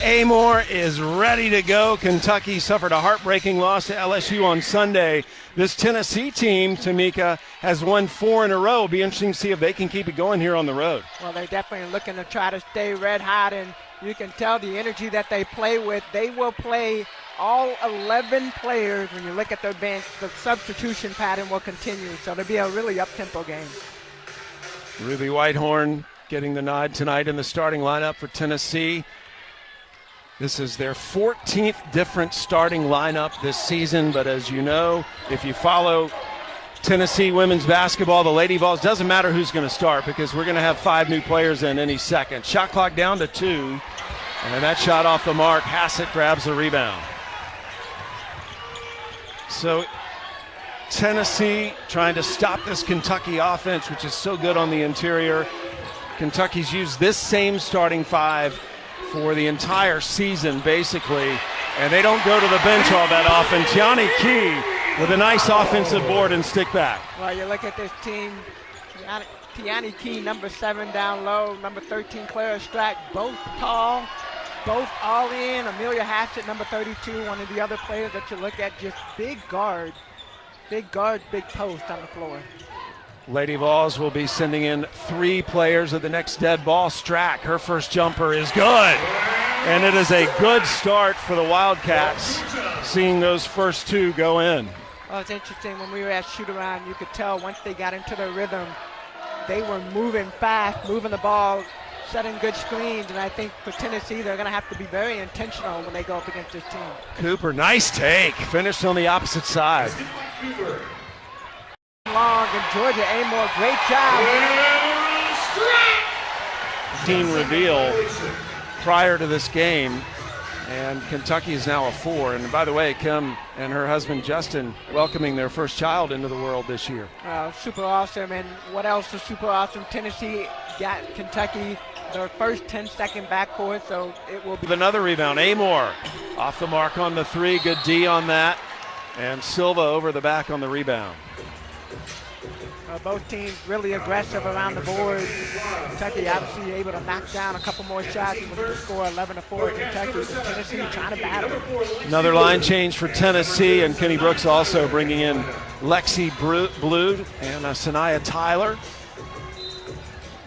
Amor is ready to go. Kentucky suffered a heartbreaking loss to LSU on Sunday. This Tennessee team, Tamika, has won 4 in a row. It'll be interesting to see if they can keep it going here on the road. Well, they're definitely looking to try to stay red hot, and you can tell the energy that they play with. They will play all 11 players. When you look at their bench, the substitution pattern will continue. So it'll be a really up-tempo game. Ruby Whitehorn getting the nod tonight in the starting lineup for Tennessee. This is their 14th different starting lineup this season, but as you know, if you follow Tennessee women's basketball, the Lady Vols, doesn't matter who's going to start because we're going to have 5 new players in any second. Shot clock down to 2, and that shot off the mark. Hassett grabs the rebound. So Tennessee trying to stop this Kentucky offense, which is so good on the interior. Kentucky's used this same starting 5 for the entire season, basically, and they don't go to the bench all that often. Tiani Key with a nice offensive board and stick back. Well, you look at this team, Tiani Key, number 7 down low, number 13, Clara Strack, both tall, both all in. Amelia Hassett, number 32, one of the other players that you look at, just big guard, big post on the floor. Lady Vols will be sending in 3 players at the next dead ball. Strack, her first jumper is good. And it is a good start for the Wildcats, seeing those first 2 go in. Well, it's interesting. When we were at shoot-around, you could tell once they got into their rhythm, they were moving fast, moving the ball, setting good screens. And I think for Tennessee, they're going to have to be very intentional when they go up against this team. Cooper, nice take. Finished on the opposite side. Long and Georgia Amor, great job. Team reveal prior to this game, and Kentucky is now a 4. And by the way, Kim and her husband Justin welcoming their first child into the world this year. Super awesome. And what else is super awesome? Tennessee got Kentucky their first 10-second backcourt, so it will be. With another rebound, Amor off the mark on the 3, good D on that, and Silva over the back on the rebound. Both teams really aggressive around the board. Kentucky obviously able to knock down a couple more shots with the score 11-4. Kentucky, Tennessee trying to battle. Another line change for Tennessee, and Kenny Brooks also bringing in Lexi Blue and Sanaya Tyler.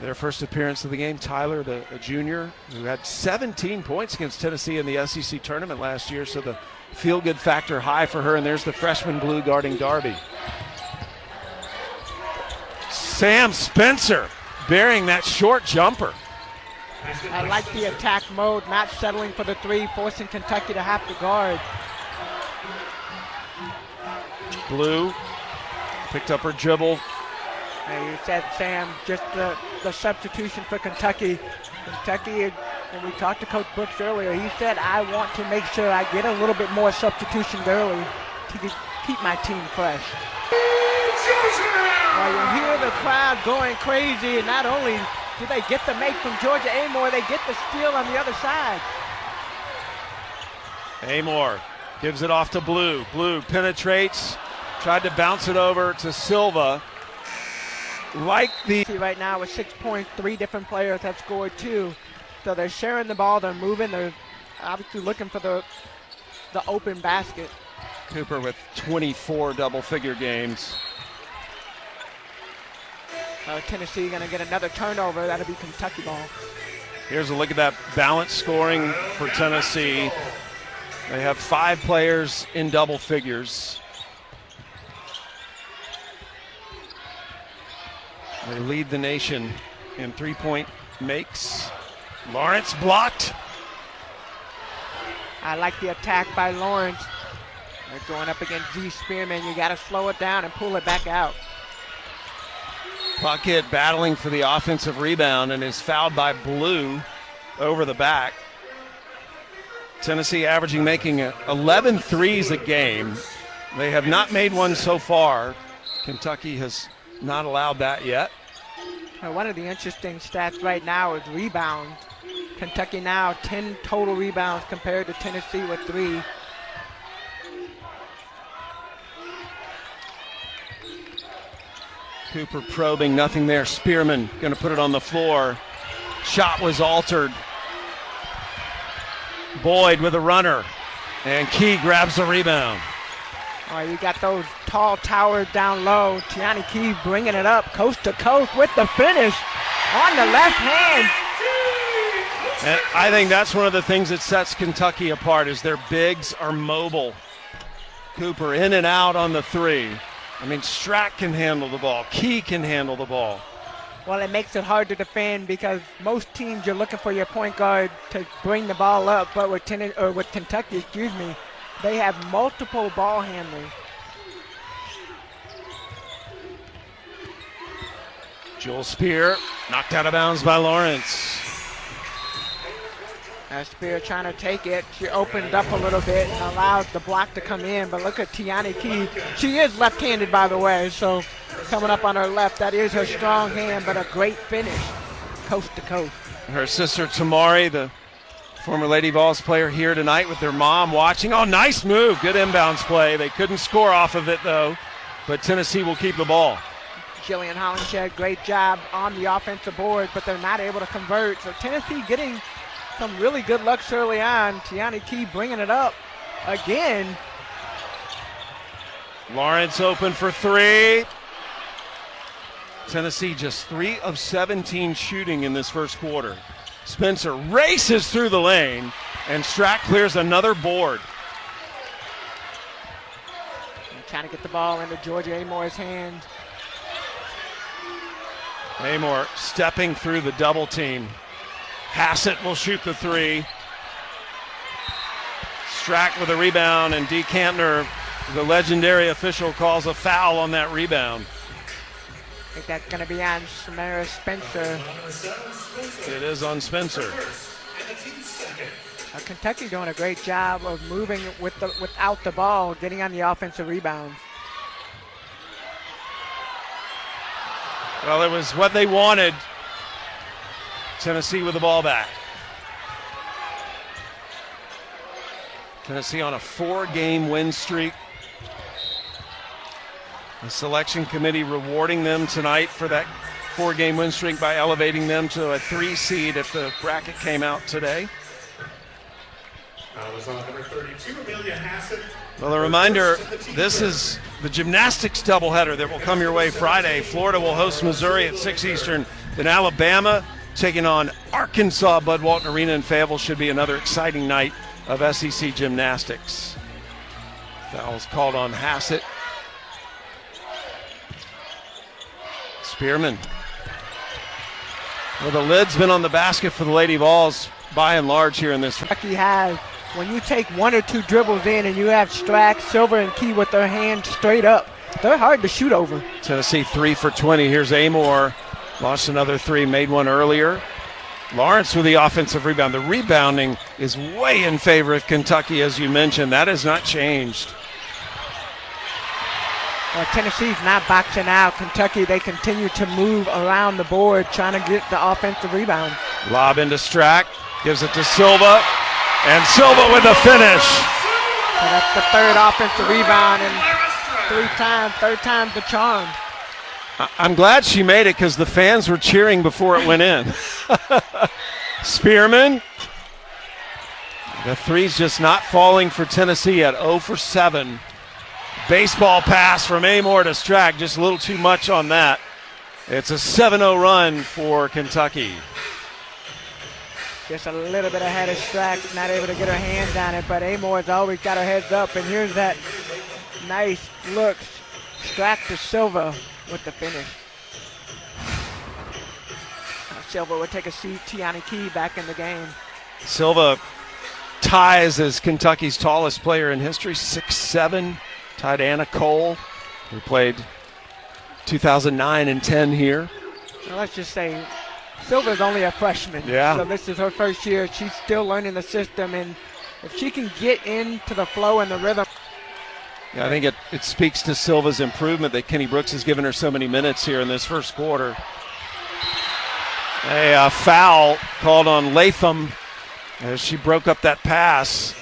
Their first appearance of the game. Tyler, a junior, who had 17 points against Tennessee in the SEC tournament last year, so the feel-good factor high for her. And there's the freshman Blue guarding Darby. Sam Spencer burying that short jumper. I like the attack mode, not settling for the 3, forcing Kentucky to have to guard. Blue picked up her dribble. And you said, Sam, just the substitution for Kentucky. Kentucky, when we talked to Coach Brooks earlier, he said, I want to make sure I get a little bit more substitutions early to keep my team fresh. Well, you hear the crowd going crazy, and not only do they get the make from Georgia Amor, they get the steal on the other side. Amor gives it off to Blue. Blue penetrates, tried to bounce it over to Silva. Right now with 6 points, 3 different players have scored 2. So they're sharing the ball, they're moving, they're obviously looking for the open basket. Cooper with 24 double-figure games. Tennessee going to get another turnover. That'll be Kentucky ball. Here's a look at that balanced scoring for Tennessee. They have 5 players in double figures. They lead the nation in 3-point makes. Lawrence blocked. I like the attack by Lawrence. They're going up against Z Spearman. You got to slow it down and pull it back out. Puckett battling for the offensive rebound and is fouled by Blue over the back. Tennessee making 11 threes a game. They have not made one so far. Kentucky has not allowed that yet. One of the interesting stats right now is rebounds. Kentucky now 10 total rebounds compared to Tennessee with 3. Cooper probing, nothing there. Spearman going to put it on the floor. Shot was altered. Boyd with a runner, and Key grabs the rebound. All right, you got those tall towers down low. Tiani Key bringing it up coast to coast with the finish on the left hand. And I think that's one of the things that sets Kentucky apart is their bigs are mobile. Cooper in and out on the three. I mean, Strack can handle the ball. Key can handle the ball. Well, it makes it hard to defend because most teams you're looking for your point guard to bring the ball up, but with Kentucky, they have multiple ball handlers. Joel Spear knocked out of bounds by Lawrence. Spear trying to take it. She opened up a little bit and allowed the block to come in, but look at Tiani Key. She is left-handed, by the way, so coming up on her left, that is her strong hand, but a great finish, coast to coast. Her sister Tamari, the former Lady Vols player, here tonight with their mom watching. Oh, nice move. Good inbounds play. They couldn't score off of it, though, but Tennessee will keep the ball. Jillian Hollinshed, great job on the offensive board, but they're not able to convert. So Tennessee getting some really good looks early on. Tiani Key bringing it up again. Lawrence open for three. Tennessee just 3 of 17 shooting in this first quarter. Spencer races through the lane, and Strack clears another board. And trying to get the ball into Georgia Amore's hands. Amore stepping through the double team. Hassett will shoot the three. Strack with a rebound, and Dee Kantner, the legendary official, calls a foul on that rebound. I think that's going to be on Samara Spencer. It is on Spencer. Kentucky doing a great job of moving without the ball, getting on the offensive rebounds. Well, it was what they wanted. Tennessee with the ball back. Tennessee on a 4-game win streak. The selection committee rewarding them tonight for that 4-game win streak by elevating them to a 3 seed if the bracket came out today. Was on number 32, Amelia Hassett. Well, a reminder, this is the gymnastics doubleheader that will come your way Friday. Florida will host Missouri at 6 Eastern. Then Alabama taking on Arkansas. Bud Walton Arena in Fayetteville should be another exciting night of SEC gymnastics. Fouls called on Hassett. Spearman. Well, the lid's been on the basket for the Lady Vols by and large here in this. Kentucky has, when you take 1 or 2 dribbles in and you have Strack, Silver, and Key with their hands straight up, they're hard to shoot over. Tennessee 3 for 20. Here's Amore. Lost another 3, made one earlier. Lawrence with the offensive rebound. The rebounding is way in favor of Kentucky, as you mentioned. That has not changed. Well, Tennessee's not boxing out. Kentucky, they continue to move around the board, trying to get the offensive rebound. Lob into Strack, gives it to Silva, and Silva with the finish. So that's the 3rd offensive rebound, and third time's the charm. I'm glad she made it because the fans were cheering before it went in. Spearman. The three's just not falling for Tennessee at 0 for 7. Baseball pass from Amore to Strack, just a little too much on that. It's a 7-0 run for Kentucky. Just a little bit ahead of Strack, not able to get her hands on it, but Amore's always got her heads up, and here's that nice look. Strack to Silva with the finish. Silva would take a seat. Tiani Key back in the game. Silva ties as Kentucky's tallest player in history, 6'7", tied Anna Cole, who played 2009 and 10 here. Well, let's just say Silva's only a freshman. Yeah. So this is her first year. She's still learning the system, and if she can get into the flow and the rhythm. Yeah, I think it speaks to Silva's improvement that Kenny Brooks has given her so many minutes here in this first quarter. A foul called on Latham as she broke up that pass.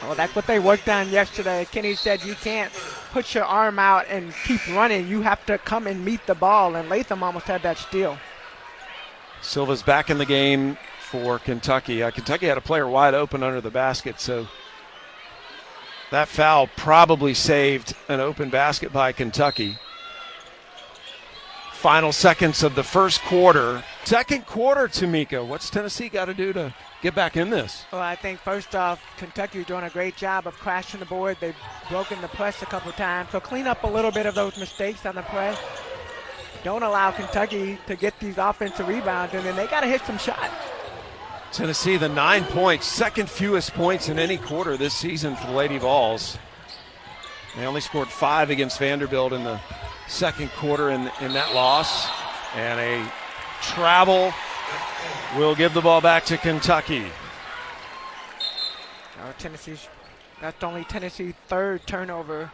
Well, that's what they worked on yesterday. Kenny said you can't put your arm out and keep running. You have to come and meet the ball, and Latham almost had that steal. Silva's back in the game for Kentucky. Kentucky had a player wide open under the basket, so that foul probably saved an open basket by Kentucky. Final seconds of the first quarter. Second quarter, Tamika, what's Tennessee got to do to get back in this? Well, I think first off, Kentucky's doing a great job of crashing the board. They've broken the press a couple times. So clean up a little bit of those mistakes on the press. Don't allow Kentucky to get these offensive rebounds, and then they got to hit some shots. Tennessee, the 9 points, second fewest points in any quarter this season for the Lady Vols. They only scored 5 against Vanderbilt in the second quarter in that loss. And a travel will give the ball back to Kentucky. That's only Tennessee's third turnover.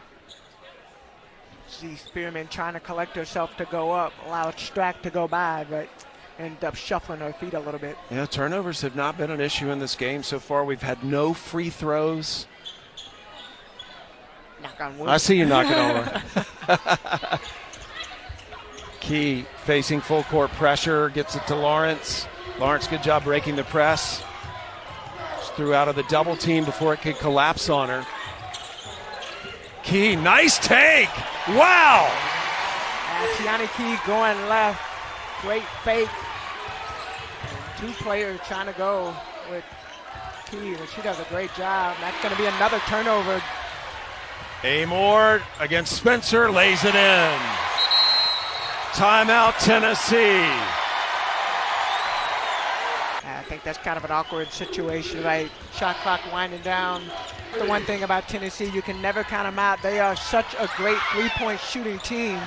See Spearman trying to collect herself to go up, allow Strack to go by, but end up shuffling her feet a little bit. Yeah, turnovers have not been an issue in this game so far. We've had no free throws. Knock on wood. I see you knocking on wood. Key facing full court pressure, gets it to Lawrence. Lawrence, good job breaking the press. Just threw out of the double team before it could collapse on her. Key, nice take. Wow. Tiani Key going left. Great fake. Two players trying to go with Key, but she does a great job. That's going to be another turnover. Amor against Spencer, lays it in. Timeout, Tennessee. I think that's kind of an awkward situation, right? Shot clock winding down. The one thing about Tennessee, you can never count them out. They are such a great three-point shooting team.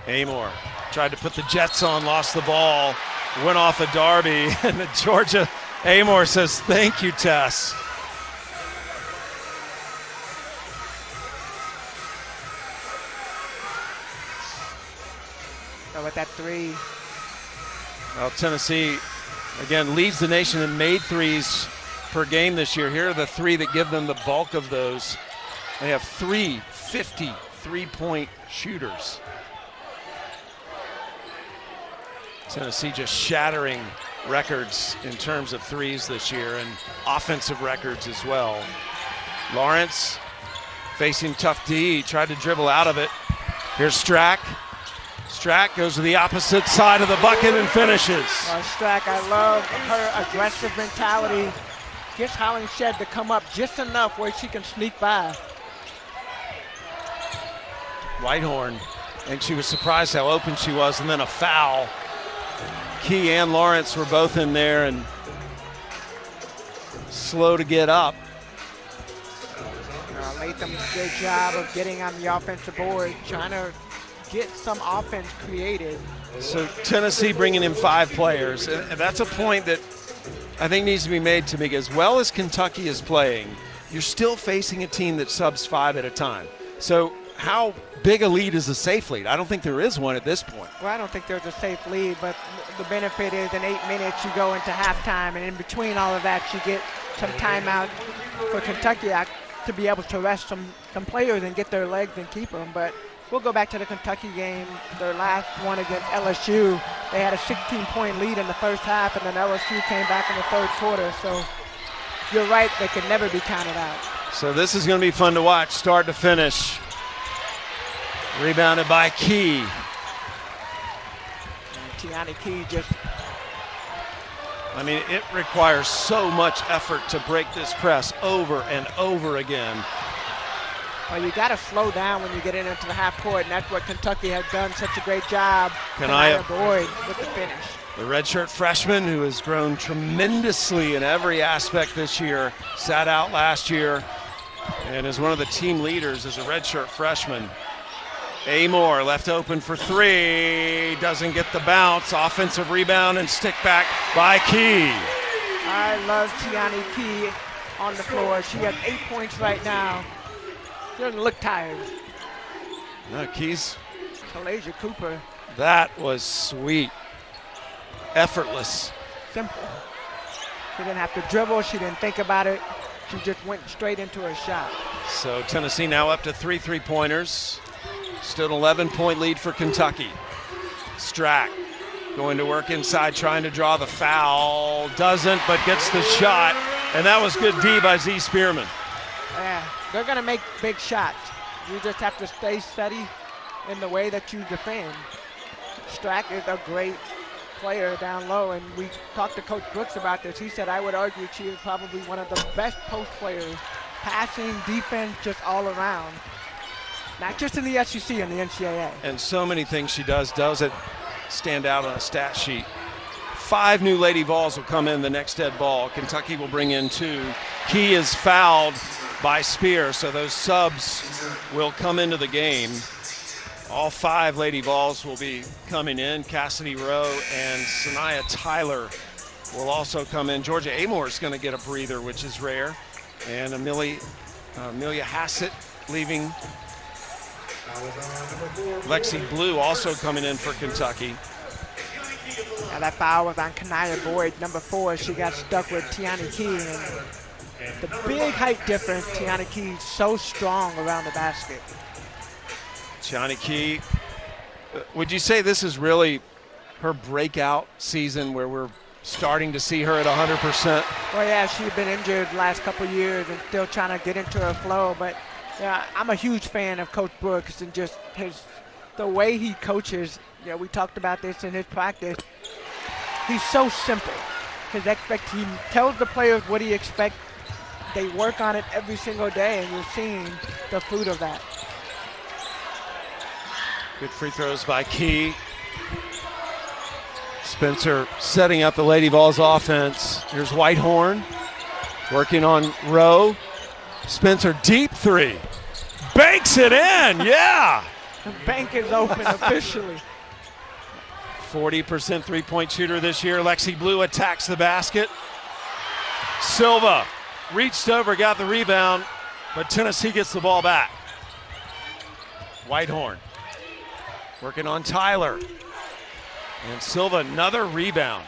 Amor tried to put the Jets on, lost the ball, went off of Darby, and the Georgia Amor says, thank you, Tess. So with that three. Well, Tennessee, again, leads the nation in made threes per game this year. Here are the three that give them the bulk of those. They have 3 50 three-point shooters. Tennessee just shattering records in terms of threes this year and offensive records as well. Lawrence facing tough D. He tried to dribble out of it. Here's Strack. Strack goes to the opposite side of the bucket and finishes. Strack, I love her aggressive mentality. Gets Hollingshed to come up just enough where she can sneak by. Whitehorn, and she was surprised how open she was, and then a foul. Key and Lawrence were both in there and slow to get up. Latham's good job of getting on the offensive board, trying to get some offense created. So Tennessee bringing in 5 players, and that's a point that I think needs to be made to me. As well as Kentucky is playing, you're still facing a team that subs 5 at a time. So how big a lead is a safe lead? I don't think there is one at this point. Well, I don't think there's a safe lead, but the benefit is in 8 minutes you go into halftime, and in between all of that you get some timeout for Kentucky to be able to rest some players and get their legs and keep them. But we'll go back to the Kentucky game, their last one against LSU. They had a 16-point lead in the first half, and then LSU came back in the third quarter. So you're right, they can never be counted out. So this is going to be fun to watch, start to finish. Rebounded by Key. And Tiani Key just... I mean, it requires so much effort to break this press over and over again. Well, you got to slow down when you get into the half court, and that's what Kentucky has done such a great job. Kanaya Boyd with the finish. The redshirt freshman who has grown tremendously in every aspect this year, sat out last year, and is one of the team leaders as a redshirt freshman. Amor left open for 3, doesn't get the bounce. Offensive rebound and stick back by Key. I love Tiani Key on the floor. She has 8 points right now. She doesn't look tired. No, Key's. Kalasia Cooper. That was sweet. Effortless. Simple. She didn't have to dribble. She didn't think about it. She just went straight into her shot. So Tennessee now up to 3 3-pointers. Still an 11-point lead for Kentucky. Strack Going to work inside, trying to draw the foul. Doesn't, but gets the shot. And that was good D by Z Spearman. Yeah, they're going to make big shots. You just have to stay steady in the way that you defend. Strack is a great player down low, and we talked to Coach Brooks about this. He said, I would argue she is probably one of the best post players, passing, defense, just all around. Not just in the SEC, in the NCAA. And so many things she does it stand out on a stat sheet. 5 new Lady Vols will come in the next dead ball. Kentucky will bring in 2. Key is fouled by Spear, so those subs will come into the game. All 5 Lady Vols will be coming in. Cassidy Rowe and Sanaya Tyler will also come in. Georgia Amore is going to get a breather, which is rare. And Amelia Hassett leaving. Lexi Blue also coming in for Kentucky. Now that foul was on Kanaya Boyd, number 4. She got stuck with Tiani Key. And the big height difference, Tiani Key so strong around the basket. Tiani Key, would you say this is really her breakout season where we're starting to see her at 100%? Well, yeah, she's been injured the last couple of years and still trying to get into her flow. But yeah, I'm a huge fan of Coach Brooks and just the way he coaches. Yeah, we talked about this in his practice. He's so simple. He tells the players what he expects. They work on it every single day, and you're seeing the fruit of that. Good free throws by Key. Spencer setting up the Lady Vols offense. Here's Whitehorn working on Rowe. Spencer, deep 3. Banks it in, yeah! The bank is open officially. 40% three-point shooter this year. Lexi Blue attacks the basket. Silva reached over, got the rebound, but Tennessee gets the ball back. Whitehorn working on Tyler. And Silva, another rebound.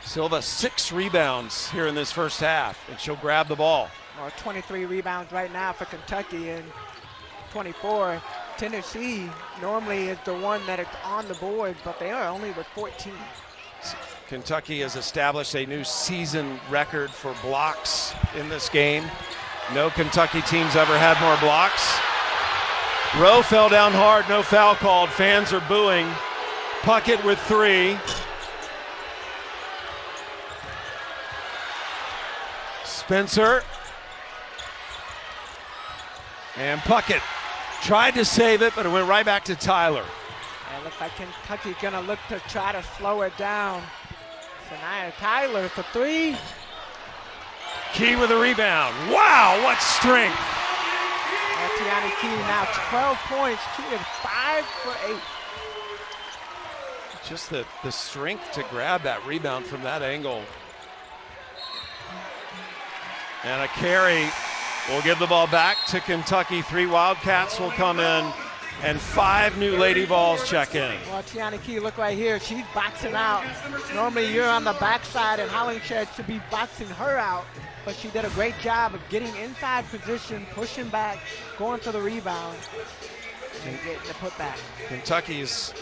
Silva, 6 rebounds here in this first half, and she'll grab the ball. Well, 23 rebounds right now for Kentucky and 24. Tennessee normally is the one that is on the board, but they are only with 14. Kentucky has established a new season record for blocks in this game. No Kentucky team's ever had more blocks. Rowe fell down hard, no foul called. Fans are booing. Puckett with 3. Spencer. And Puckett tried to save it, but it went right back to Tyler. It looks like Kentucky's gonna look to try to slow it down. Sanaya Tyler for 3. Key with a rebound. Wow, what strength. Tiani Key now 12 points. She is 5 for 8. Just the strength to grab that rebound from that angle. And a carry will give the ball back to Kentucky. 3 Wildcats will come in, and 5 new Lady Vols check in. Well, Tiani Key, look right here. She's boxing out. Normally you're on the backside, and Hollingshed should be boxing her out. But she did a great job of getting inside position, pushing back, going for the rebound, and getting the putback. Kentucky's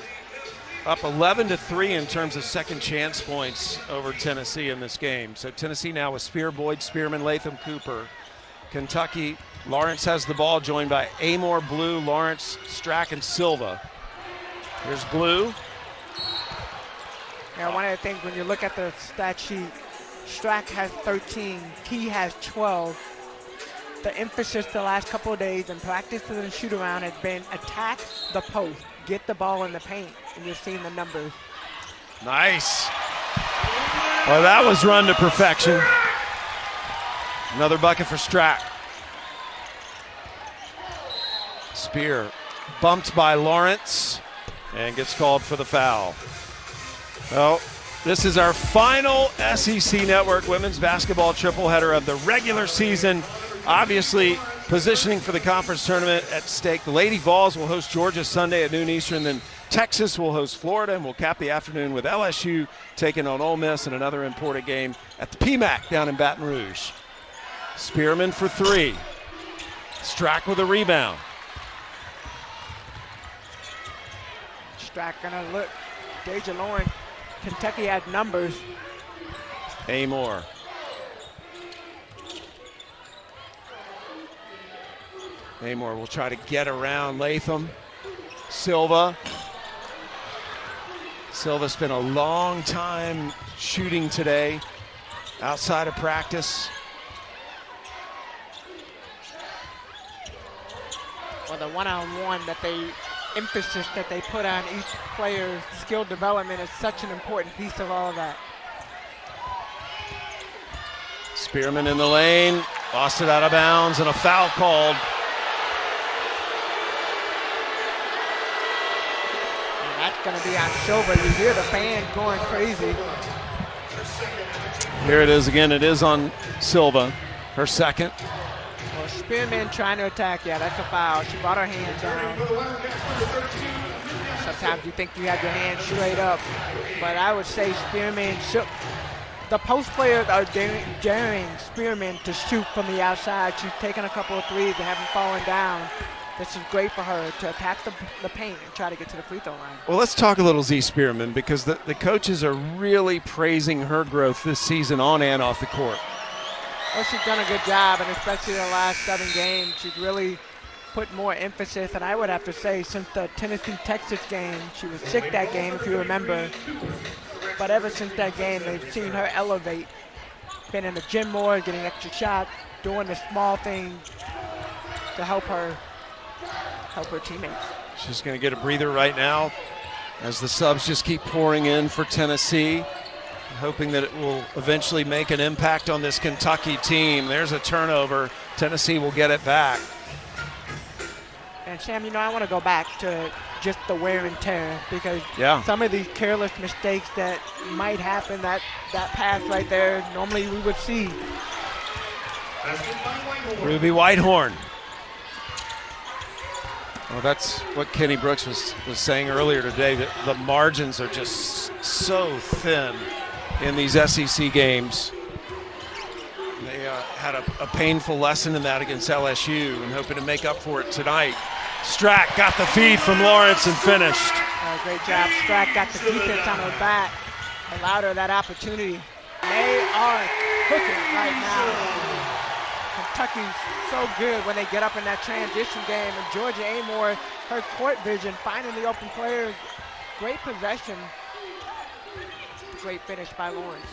up 11-3 in terms of second chance points over Tennessee in this game. So Tennessee now with Spear, Boyd, Spearman, Latham, Cooper. Kentucky, Lawrence has the ball, joined by Amore, Blue, Lawrence, Strack, and Silva. Here's Blue. Now, one of the things when you look at the stat sheet, Strack has 13, Key has 12. The emphasis the last couple of days in practice and shoot around has been attack the post, get the ball in the paint, and you're seeing the numbers. Nice. Well, that was run to perfection. Another bucket for Strack. Spear bumped by Lawrence and gets called for the foul. Well, this is our final SEC Network women's basketball triple header of the regular season. Obviously, positioning for the conference tournament at stake. The Lady Vols will host Georgia Sunday at noon Eastern, then Texas will host Florida, and we'll cap the afternoon with LSU taking on Ole Miss in another important game at the PMAC down in Baton Rouge. Spearman for 3. Strack with a rebound. Strack gonna look Deja Lawrence, Kentucky had numbers. Amor. Amor will try to get around Latham. Silva. Silva spent a long time shooting today outside of practice. Well, the one-on-one emphasis that they put on each player's skill development is such an important piece of all of that. Spearman in the lane, lost it out of bounds, and a foul called. And that's going to be on Silva. You hear the fans going crazy. Here it is again. It is on Silva, her second. Well, Spearman trying to attack. Yeah, that's a foul. She brought her hand down. Sometimes you think you have your hand straight up, but I would say Spearman shook. The post players are daring Spearman to shoot from the outside. She's taken a couple of threes and haven't fallen down. This is great for her to attack the paint and try to get to the free throw line. Well, let's talk a little Z Spearman, because the coaches are really praising her growth this season on and off the court. Well, she's done a good job, and especially the last 7 games, she's really put more emphasis. And I would have to say, since the Tennessee-Texas game, she was sick that game, if you remember. But ever since that game, they've seen her elevate. Been in the gym more, getting extra shots, doing the small things to help her teammates. She's going to get a breather right now as the subs just keep pouring in for Tennessee, hoping that it will eventually make an impact on this Kentucky team. There's a turnover. Tennessee will get it back. And Sam, I want to go back to just the wear and tear, because some of these careless mistakes that might happen, that pass right there, normally we would see. Ruby Whitehorn. Well, that's what Kenny Brooks was saying earlier today, that the margins are just so thin in these SEC games. They had a painful lesson in that against LSU and hoping to make up for it tonight. Strack got the feed from Lawrence and finished. Great job. Strack got the defense on her back, allowed her that opportunity. They are cooking right now. Kentucky's so good when they get up in that transition game. And Georgia Amor, her court vision, finding the open players. Great possession. Great finish by Lawrence.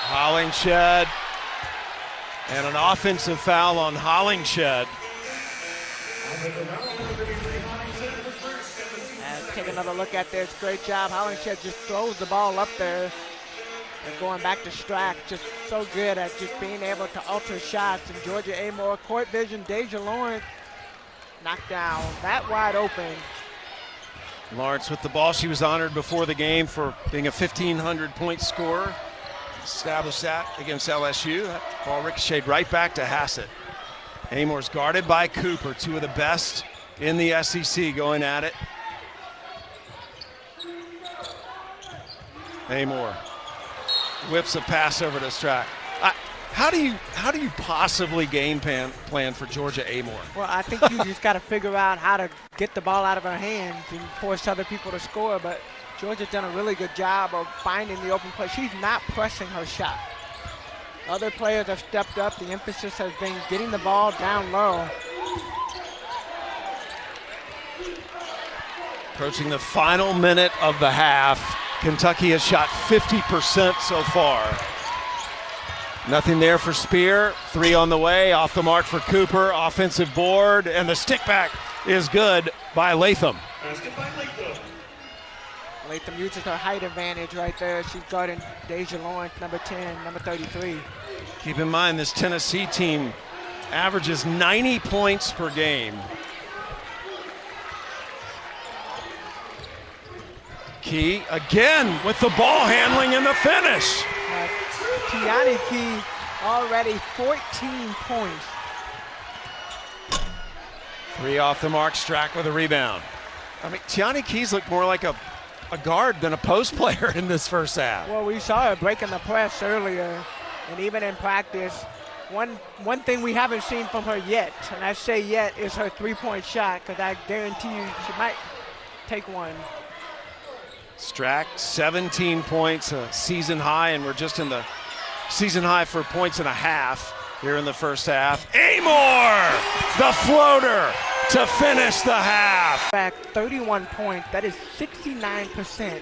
Hollingshed, and an offensive foul on Hollingshed. Take another look at this. Great job. Hollingshed just throws the ball up there. And going back to Strack, just so good at just being able to alter shots. And Georgia Amor, court vision, Deja Lawrence knocked down. That wide open. Lawrence with the ball. She was honored before the game for being a 1,500-point scorer. Established that against LSU. That ball ricocheted right back to Hassett. Amor's guarded by Cooper, two of the best in the SEC going at it. Amor whips a pass over to Strack. How do you possibly game plan for Georgia Amor? Well, I think you just got to figure out how to get the ball out of her hands and force other people to score. But Georgia's done a really good job of finding the open play. She's not pressing her shot. Other players have stepped up. The emphasis has been getting the ball down low. Approaching the final minute of the half. Kentucky has shot 50% so far. Nothing there for Spear. 3 on the way, off the mark for Cooper. Offensive board, and the stick back is good by Latham. Latham uses her height advantage right there. She's guarding Deja Lawrence, number 10, number 33. Keep in mind, this Tennessee team averages 90 points per game. Key again with the ball handling and the finish. Tiani Key already 14 points. 3 off the mark, Strack with a rebound. I mean, Tiani Keys looked more like a guard than a post player in this first half. Well, we saw her breaking the press earlier, and even in practice, one thing we haven't seen from her yet, and I say yet, is her three-point shot, because I guarantee you she might take one. Strack, 17 points, a season high, and we're just in the season high for points and a half here in the first half. Amor, the floater to finish the half. Back 31 points. That is 69%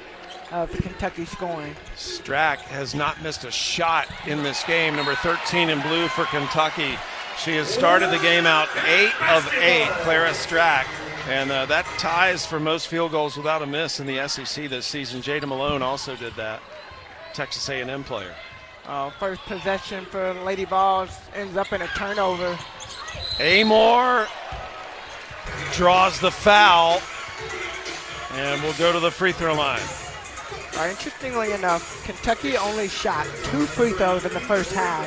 of the Kentucky scoring. Strack has not missed a shot in this game. Number 13 in blue for Kentucky. She has started the game out 8 of 8, Clara Strack. And that ties for most field goals without a miss in the SEC this season. Jada Malone also did that, Texas A&M player. First possession for Lady Vols ends up in a turnover. Amor draws the foul, and we'll go to the free throw line. Interestingly enough, Kentucky only shot 2 free throws in the first half.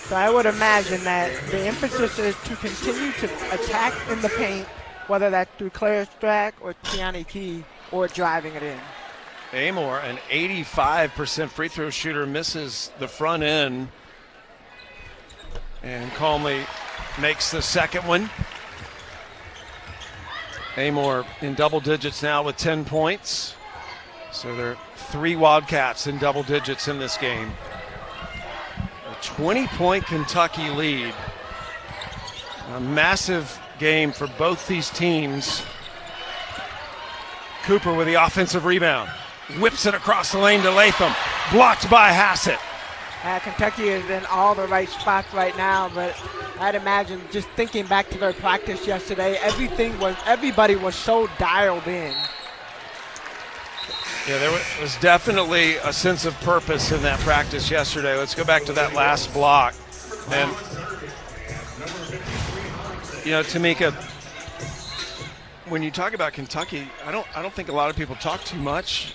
So I would imagine that the emphasis is to continue to attack in the paint, whether that's through Clara Strack or Tiani Key, or driving it in. Amor, an 85% free throw shooter, misses the front end and calmly makes the second one. Amor in double digits now with 10 points. So there are 3 Wildcats in double digits in this game. A 20-point Kentucky lead. A massive game for both these teams. Cooper with the offensive rebound. Whips it across the lane to Latham. Blocked by Hassett. Kentucky is in all the right spots right now, but I'd imagine just thinking back to their practice yesterday, everybody was so dialed in. Yeah, there was definitely a sense of purpose in that practice yesterday. Let's go back to that last block. And, you know, Tamika, when you talk about Kentucky, I don't think a lot of people talk too much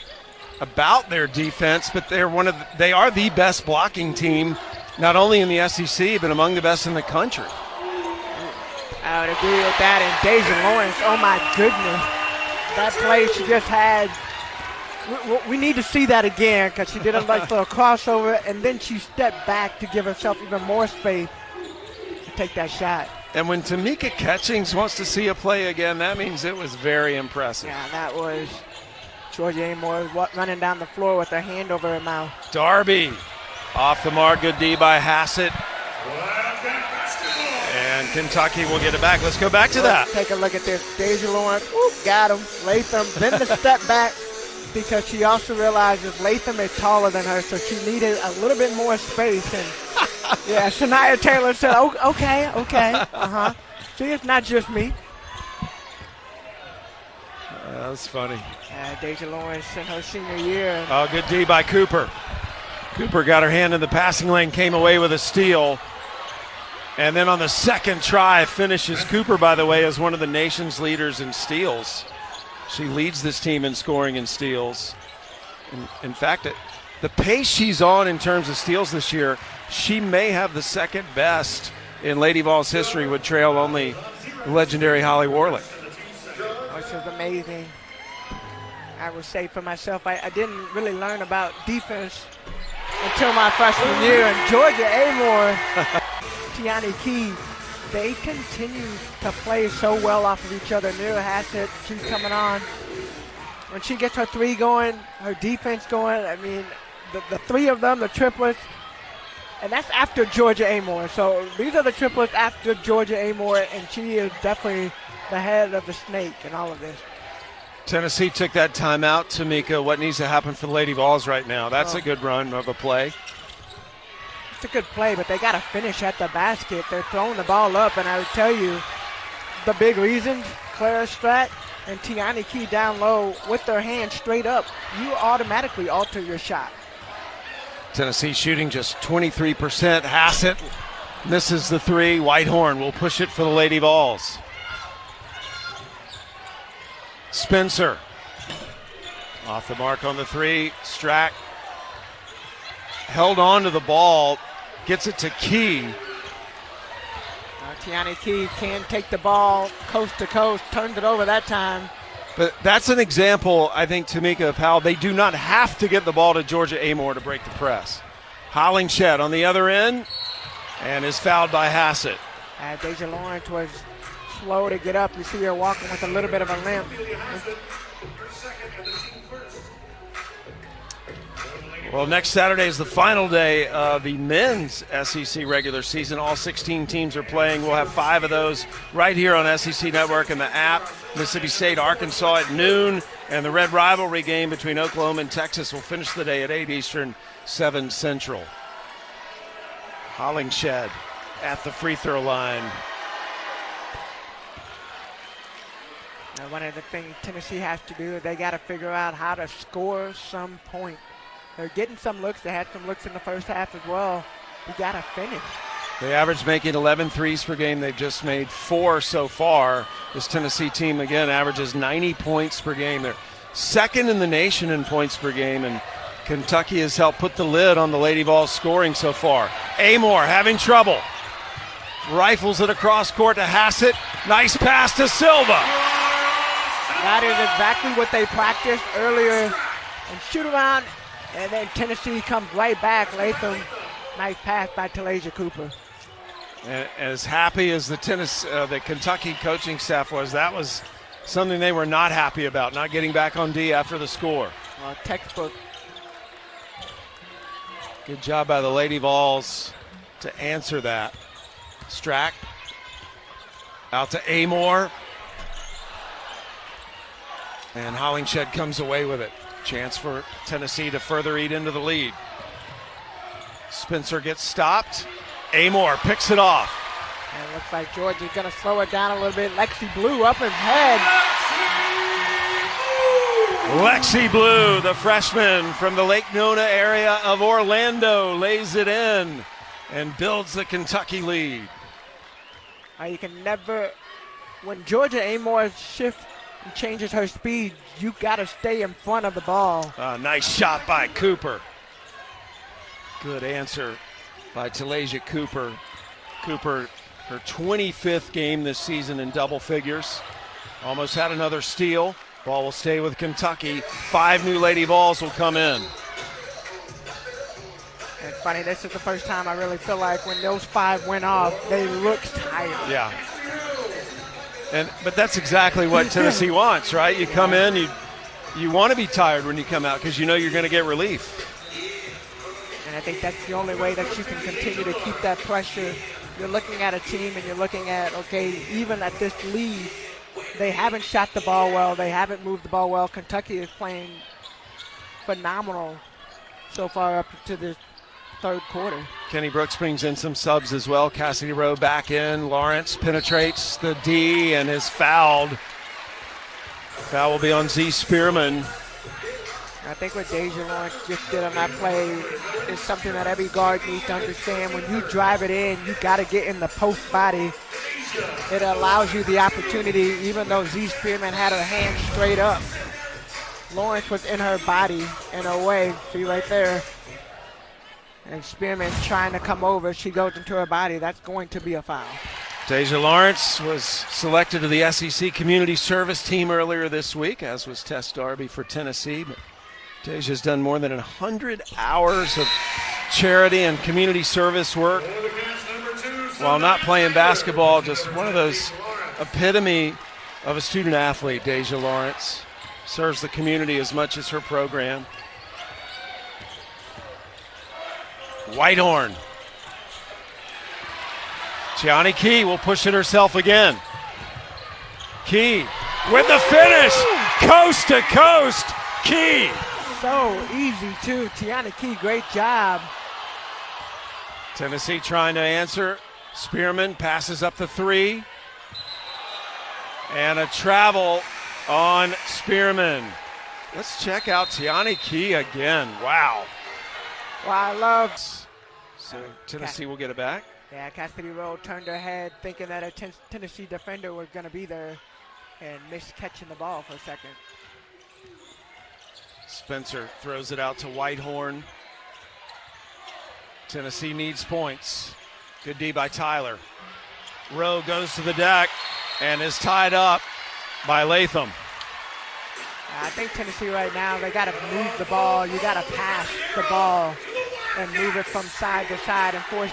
about their defense, but they are the best blocking team, not only in the SEC, but among the best in the country. I would agree with that. And Deja Lawrence, oh my goodness, that play she just had. We need to see that again, because she did a nice little crossover, and then she stepped back to give herself even more space to take that shot. And when Tamika Catchings wants to see a play again, that means it was very impressive. Yeah, that was Georgia Amor running down the floor with her hand over her mouth. Darby off the mark, good D by Hassett. And Kentucky will get it back. Let's go back to that. Take a look at this. Deja Lawrence, got him. Latham, then the step back, because she also realizes Latham is taller than her, so she needed a little bit more space. And yeah, Shania Taylor said, okay, See, it's not just me. That's funny. Deja Lawrence in her senior year. Oh, good D by Cooper. Cooper got her hand in the passing lane, came away with a steal. And then on the second try, finishes. Cooper, by the way, is one of the nation's leaders in steals. She leads this team in scoring and steals. In fact, at the pace she's on in terms of steals this year, she may have the second best in Lady Vols history, would trail only legendary Holly Warlick. Which is amazing. I would say for myself, I didn't really learn about defense until my freshman year. And Georgia Amor, Tiani Key, they continue to play so well off of each other. Neil Hassett, she's coming on. When she gets her three going, her defense going, I mean, the three of them, the triplets, and that's after Georgia Amor. So these are the triplets after Georgia Amor, and she is definitely the head of the snake in all of this. Tennessee took that timeout. Tamika, what needs to happen for the Lady Vols right now? That's a good run of a play. It's a good play, but they got to finish at the basket. They're throwing the ball up, and I would tell you the big reason, Clara Strack and Tiani Key down low with their hands straight up, you automatically alter your shot. Tennessee shooting just 23%. Hassett misses the three. Whitehorn will push it for the Lady Vols. Spencer off the mark on the three. Strack held on to the ball, gets it to Key. Tiani Key can take the ball coast to coast, turned it over that time. But that's an example, I think, Tamika, of how they do not have to get the ball to Georgia Amor to break the press. Hollingshed on the other end and is fouled by Hassett. Deja Lawrence was slow to get up. You see her walking with a little bit of a limp. Well, next Saturday is the final day of the men's SEC regular season. All 16 teams are playing. We'll have 5 of those right here on SEC Network and the app. Mississippi State, Arkansas at noon, and the Red Rivalry game between Oklahoma and Texas will finish the day at 8 Eastern, 7 Central. Hollingshed at the free throw line. Now, one of the things Tennessee has to do is they got to figure out how to score some point. They're getting some looks. They had some looks in the first half as well. You got to finish. They average making 11 threes per game. They've just made 4 so far. This Tennessee team, again, averages 90 points per game. They're second in the nation in points per game, and Kentucky has helped put the lid on the Lady Vols scoring so far. Amor having trouble. Rifles it across court to Hassett. Nice pass to Silva. That is exactly what they practiced earlier. And shoot around, and then Tennessee comes right back. Latham, nice pass by Talasia Cooper. And as happy as the Kentucky coaching staff was, that was something they were not happy about, not getting back on D after the score. Textbook. Good job by the Lady Vols to answer that. Strack out to Amor. And Hollingshed comes away with it. Chance for Tennessee to further eat into the lead. Spencer gets stopped. Amor picks it off. And it looks like Georgia's going to slow it down a little bit. Lexi Blue up ahead. Lexi Blue, the freshman from the Lake Nona area of Orlando, lays it in and builds the Kentucky lead. You can never, when Georgia Amor shifts and changes her speed, you got to stay in front of the ball. Nice shot by Cooper. Good answer by Talasia Cooper. Cooper, her 25th game this season in double figures. Almost had another steal. Ball will stay with Kentucky. 5 new Lady Vols will come in. It's funny, this is the first time I really feel like when those 5 went off, they looked tired. Yeah. But that's exactly what Tennessee wants, right? You come in, you want to be tired when you come out because you know you're going to get relief. And I think that's the only way that you can continue to keep that pressure. You're looking at a team and you're looking at, okay, even at this lead, they haven't shot the ball well. They haven't moved the ball well. Kentucky is playing phenomenal so far up to the third quarter. Kenny Brooks brings in some subs as well. Cassidy Rowe back in. Lawrence penetrates the D and is fouled. Foul will be on Z Spearman. I think what Deja Lawrence just did on that play is something that every guard needs to understand. When you drive it in, you got to get in the post body. It allows you the opportunity, even though Z Spearman had her hand straight up. Lawrence was in her body in a way. See right there. And Spearman trying to come over. She goes into her body. That's going to be a foul. Deja Lawrence was selected to the SEC Community Service Team earlier this week, as was Tess Darby for Tennessee. But Deja's done more than 100 hours of charity and community service work while not playing basketball. Just one of those epitome of a student athlete, Deja Lawrence. Serves the community as much as her program. Whitehorn. Gianni Key will push it herself again. Key with the finish. Coast to coast. Key. So easy, too. Tiana Key, great job. Tennessee trying to answer. Spearman passes up the 3. And a travel on Spearman. Let's check out Tiani Key again. Wow. Well, I love. So Tennessee will get it back. Yeah, Cassidy Rowe turned her head thinking that a Tennessee defender was going to be there and missed catching the ball for a second. Spencer throws it out to Whitehorn. Tennessee needs points. Good D by Tyler. Rowe goes to the deck and is tied up by Latham. I think Tennessee right now, they got to move the ball. You got to pass the ball and move it from side to side and force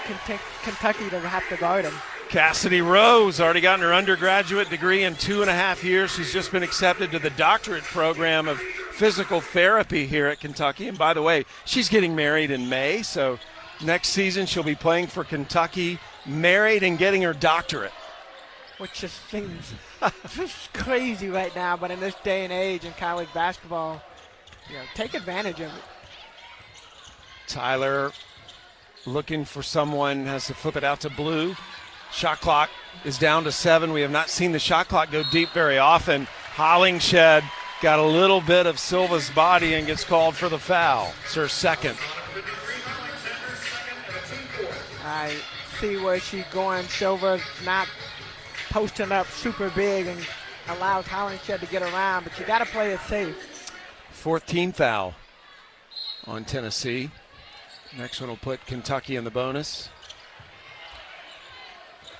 Kentucky to have to guard them. Cassidy Rowe's already gotten her undergraduate degree in 2.5 years. She's just been accepted to the doctorate program of physical therapy here at Kentucky. And by the way, she's getting married in May, so next season she'll be playing for Kentucky, married and getting her doctorate. Which just seems just crazy right now, but in this day and age in college basketball, take advantage of it. Tyler looking for someone, has to flip it out to Blue. Shot clock is down to 7. We have not seen the shot clock go deep very often. Hollingshed got a little bit of Silva's body and gets called for the foul. It's her second. I see where she's going. Silva's not posting up super big and allows Hollingshed to get around, but you got to play it safe. 14th foul on Tennessee. Next one will put Kentucky in the bonus.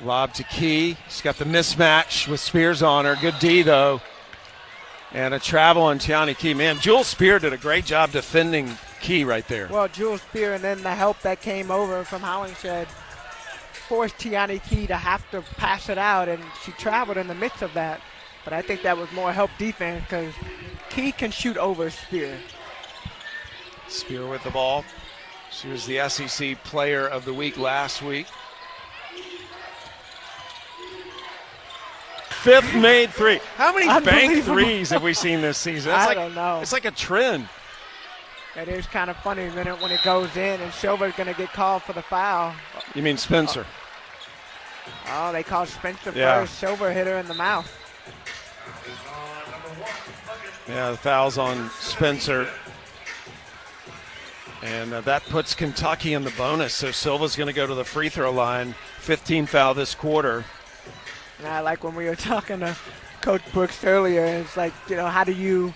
Lob to Key. She's got the mismatch with Spears on her. Good D, though. And a travel on Tiani Key. Man, Jewel Spear did a great job defending Key right there. Well, Jewel Spear and then the help that came over from Hollingshed forced Tiani Key to have to pass it out, and she traveled in the midst of that. But I think that was more help defense because Key can shoot over Spear. Spear with the ball. She was the SEC Player of the Week last week. Fifth made three. How many bank threes have we seen this season? I don't know. It's like a trend. It is kind of funny when it goes in, and Silver's going to get called for the foul. You mean Spencer? Oh, they called Spencer Yeah. first. Silver hit her in the mouth. Yeah, the foul's on Spencer. And that puts Kentucky in the bonus. So Silva's going to go to the free throw line. 15th foul this quarter. And I like when we were talking to Coach Brooks earlier, it's like, how do you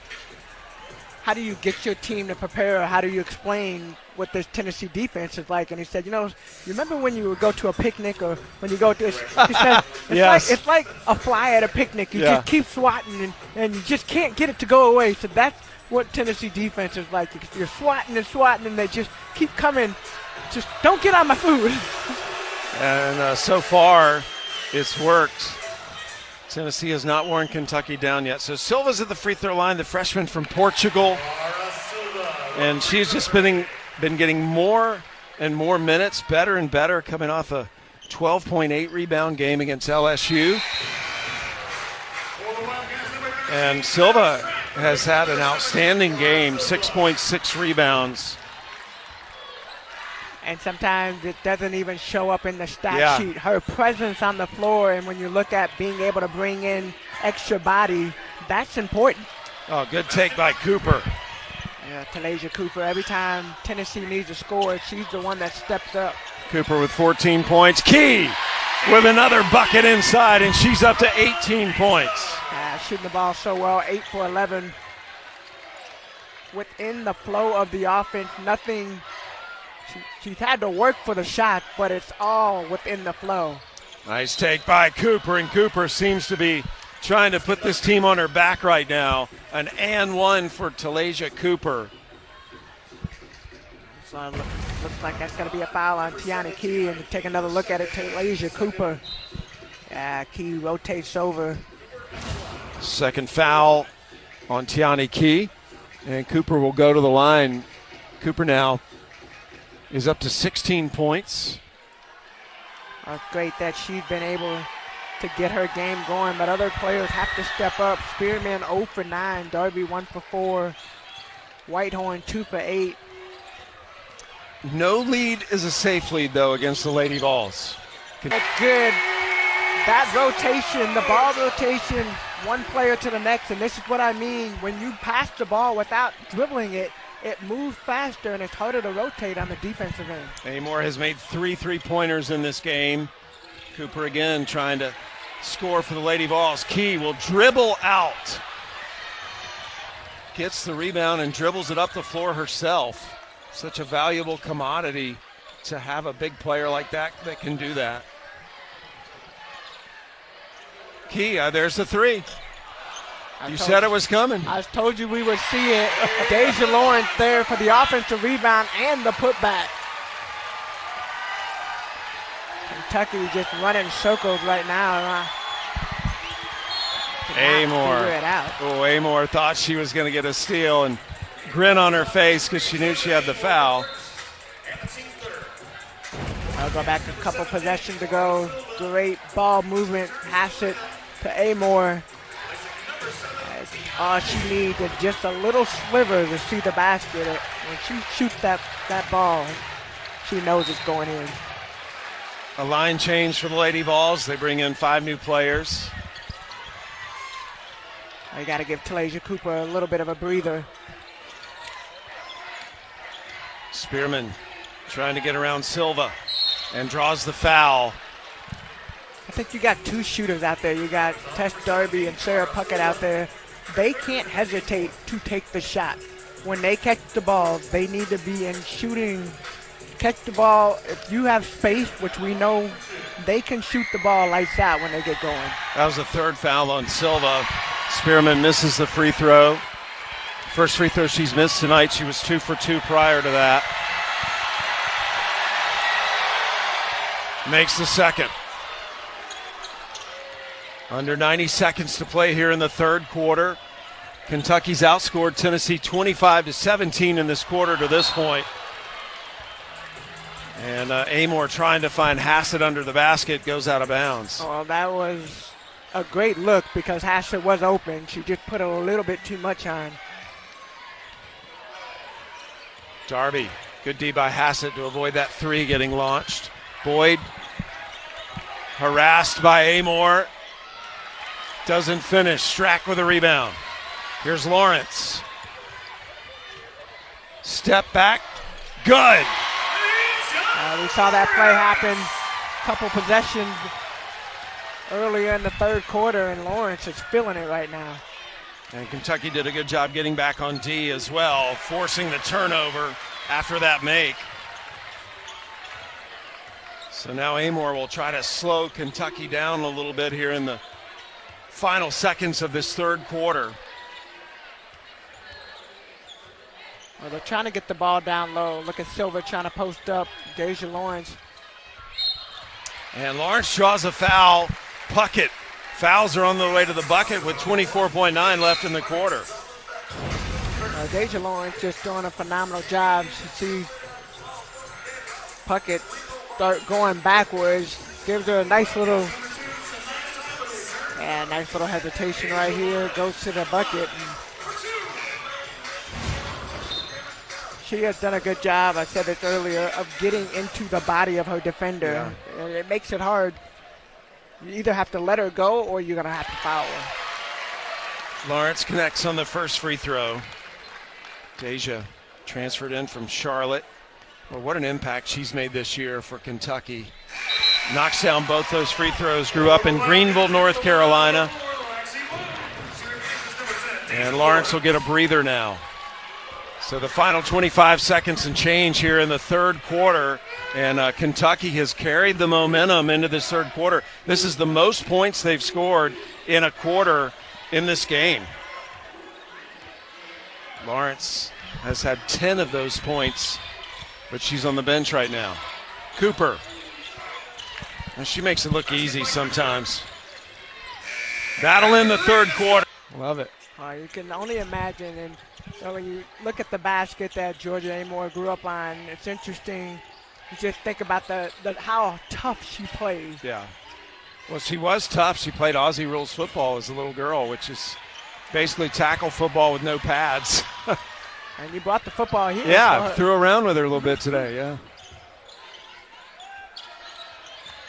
get your team to prepare, or how do you explain what this Tennessee defense is like? And he said, you remember when you would go to a picnic, or when you go to he said, it's like a fly at a picnic. You just keep swatting and you just can't get it to go away. So that's what Tennessee defense is like. You're swatting and they just keep coming. Just don't get on my food. And so far, it's worked. Tennessee has not worn Kentucky down yet. So Silva's at the free throw line, the freshman from Portugal. And she's just been getting more and more minutes, better and better, coming off a 12.8 rebound game against LSU. And Silva has had an outstanding game, 6.6 rebounds. And sometimes it doesn't even show up in the stat sheet. Her presence on the floor, and when you look at being able to bring in extra body, that's important. Oh, good take by Cooper. Yeah, Talasia Cooper. Every time Tennessee needs a score, she's the one that steps up. Cooper with 14 points. Key with another bucket inside, and she's up to 18 points. Shooting the ball so well, 8 for 11. Within the flow of the offense, nothing. She's had to work for the shot, but it's all within the flow. Nice take by Cooper, and Cooper seems to be trying to put this team on her back right now. An and one for Talasia Cooper. So looks like that's going to be a foul on Tiani Key, and take another look at it, Talasia Cooper. Yeah, Key rotates over. Second foul on Tiani Key, and Cooper will go to the line. Cooper now is up to 16 points. Great that she's been able to get her game going, but other players have to step up. Spearman 0 for 9, Darby 1 for 4, Whitehorn 2 for 8. No lead is a safe lead, though, against the Lady Vols. That's good. That rotation, the ball rotation, one player to the next, and this is what I mean. When you pass the ball without dribbling it, it moves faster and it's harder to rotate on the defensive end. Amore has made 3 3-pointers in this game. Cooper again trying to score for the Lady Vols. Key will dribble out. Gets the rebound and dribbles it up the floor herself. Such a valuable commodity to have a big player like that can do that. Key, there's the 3. You said it was coming. I told you we would see it. Deja Lawrence there for the offensive rebound and the putback. Kentucky just running circles right now. Amor. Figure it out. Oh, Amor thought she was going to get a steal and grin on her face because she knew she had the foul. I'll go back a couple possessions ago. Great ball movement. Hassett to Amor. All she needs is just a little sliver to see the basket. When she shoots that ball, she knows it's going in. A line change for the Lady Vols. They bring in 5 new players. You got to give Talasia Cooper a little bit of a breather. Spearman trying to get around Silva and draws the foul. I think you got 2 shooters out there. You got Tess Darby and Sarah Puckett out there. They can't hesitate to take the shot. When they catch the ball, they need to be in shooting. Catch the ball. If you have space, which we know, they can shoot the ball lights out when they get going. That was the 3rd foul on Silva. Spearman misses the free throw. First free throw she's missed tonight. She was 2 for 2 prior to that. Makes the second. Under 90 seconds to play here in the 3rd quarter. Kentucky's outscored Tennessee 25-17 in this quarter to this point. And Amor trying to find Hassett under the basket, goes out of bounds. Well, that was a great look because Hassett was open. She just put a little bit too much on. Darby, good D by Hassett to avoid that 3 getting launched. Boyd harassed by Amor. Doesn't finish. Strack with a rebound. Here's Lawrence. Step back. Good. We saw that play happen a couple possessions earlier in the 3rd quarter, and Lawrence is feeling it right now. And Kentucky did a good job getting back on D as well, forcing the turnover after that make. So now Amor will try to slow Kentucky down a little bit here in the final seconds of this 3rd quarter. Well, they're trying to get the ball down low. Look at Silva trying to post up. Deja Lawrence. And Lawrence draws a foul. Puckett. Fouls are on the way to the bucket with 24.9 left in the quarter. Deja Lawrence just doing a phenomenal job. You see Puckett start going backwards. Gives her a nice little hesitation right here. Goes to the bucket. She has done a good job, I said this earlier, of getting into the body of her defender. Yeah. And it makes it hard. You either have to let her go or you're going to have to foul her. Lawrence connects on the first free throw. Deja transferred in from Charlotte. Well, what an impact she's made this year for Kentucky. Knocks down both those free throws. Grew up in Greenville, North Carolina. And Lawrence will get a breather now. So the final 25 seconds and change here in the 3rd quarter, and Kentucky has carried the momentum into this 3rd quarter. This is the most points they've scored in a quarter in this game. Lawrence has had 10 of those points, but she's on the bench right now. Cooper. And she makes it look easy sometimes. Battle in the 3rd quarter. Love it. You can only imagine, and so when you look at the basket that Georgia Amor grew up on, it's interesting. You just think about the how tough she plays. Yeah. Well, she was tough. She played Aussie rules football as a little girl, which is basically tackle football with no pads. And you brought the football here. Yeah, threw around with her a little bit today, yeah.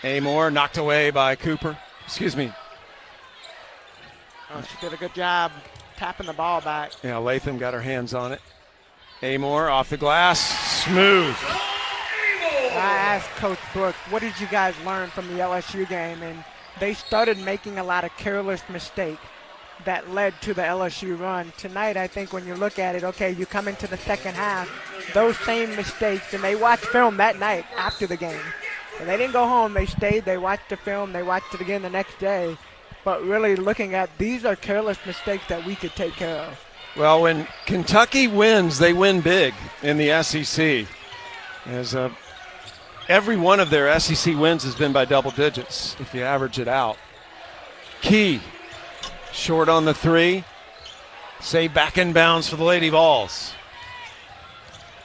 Amor knocked away by Cooper. Excuse me. Oh, she did a good job tapping the ball back. Yeah, Latham got her hands on it. Amor off the glass, smooth. I asked Coach Brooks, what did you guys learn from the LSU game? And they started making a lot of careless mistakes that led to the LSU run. Tonight, I think when you look at it, okay, you come into the second half, those same mistakes, and they watched film that night after the game. And they didn't go home. They stayed. They watched the film. They watched it again the next day. But really looking at these are careless mistakes that we could take care of. Well, when Kentucky wins, they win big in the SEC. As every one of their SEC wins has been by double digits if you average it out. Key Short on the three. Save back in bounds for the Lady Vols.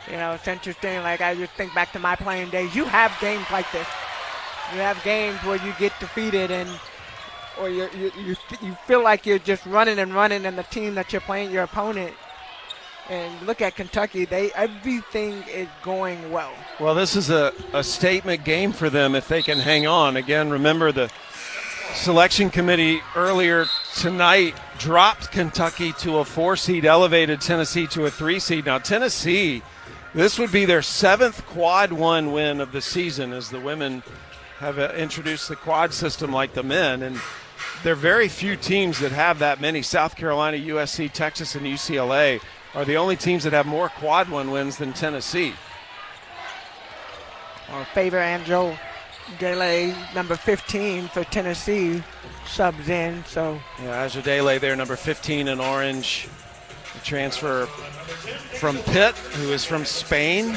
You know, it's interesting. Like, I just think back to my playing days. You have games like this. You have games where you get defeated or you feel like you're just running and the team that you're playing, your opponent. And look at Kentucky. Everything is going well. Well, this is a statement game for them if they can hang on. Again, remember the selection committee earlier tonight dropped Kentucky to a 4 seed, elevated Tennessee to a 3 seed. Now, Tennessee, this would be their 7th quad 1 win of the season as the women have introduced the quad system like the men. And there are very few teams that have that many. South Carolina, USC, Texas, and UCLA are the only teams that have more quad 1 wins than Tennessee. Favor Angel Dele, number 15 for Tennessee, subs in. So yeah, Aja Dele there, number 15 in orange. The transfer from Pitt, who is from Spain.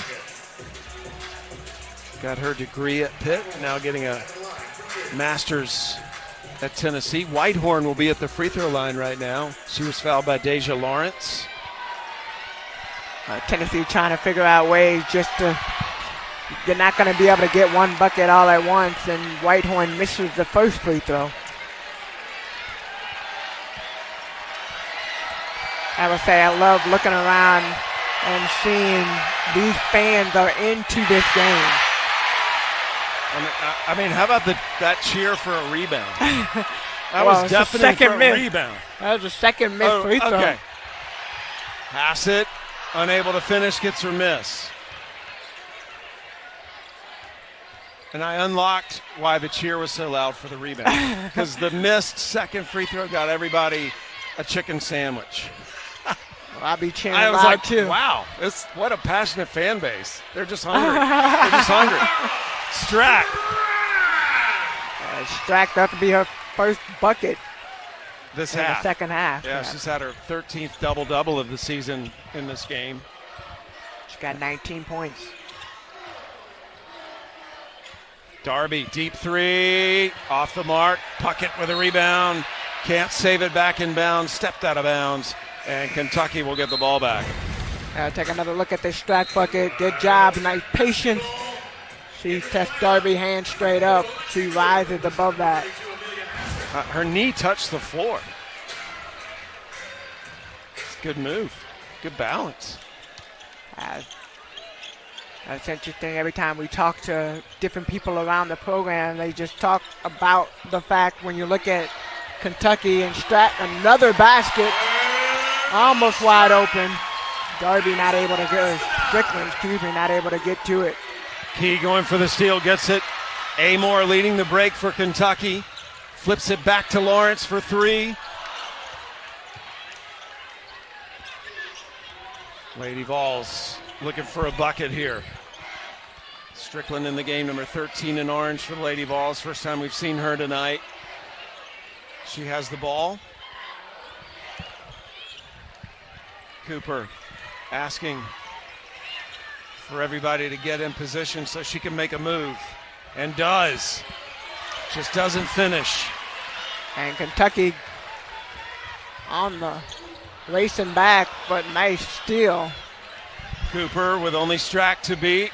Got her degree at Pitt, now getting a master's at Tennessee. Whitehorn will be at the free throw line right now. She was fouled by Deja Lawrence. Tennessee trying to figure out ways just to, you're not going to be able to get one bucket all at once, and Whitehorn misses the first free throw. I would say I love looking around and seeing these fans are into this game. I mean, how about that cheer for a rebound? That Well, was definitely for a miss. rebound. That was the second missed free throw. Okay. Hassett, unable to finish, gets her miss. And I unlocked why the cheer was so loud for the rebound. Because the missed second free throw got everybody a chicken sandwich. Well, I'll be cheering I was loud like, too. wow, what a passionate fan base. They're just hungry. They're just hungry. Strack. Strack got to be her first bucket This in half. the second half. Yeah, she's had her 13th double-double of the season in this game. She got 19 points. Darby, deep three, off the mark. Puckett with a rebound. Can't save it back in bounds. Stepped out of bounds. And Kentucky will get the ball back. Take another look at this Strack bucket. Good job. Nice patience. She tests Darby hand straight up. She rises above that. Her knee touched the floor. It's a good move. Good balance. That's interesting. Every time we talk to different people around the program, they just talk about the fact when you look at Kentucky and Strack, another basket, almost wide open. Darby not able to get, Strickland, not able to get to it. Key going for the steal, gets it. Amor leading the break for Kentucky. Flips it back to Lawrence for three. Lady Vols looking for a bucket here. Strickland in the game, number 13 in orange for the Lady Vols. First time we've seen her tonight. She has the ball. Cooper asking for everybody to get in position so she can make a move. And does. Just doesn't finish. And Kentucky on the racing back, but nice steal. Cooper with only Strack to beat.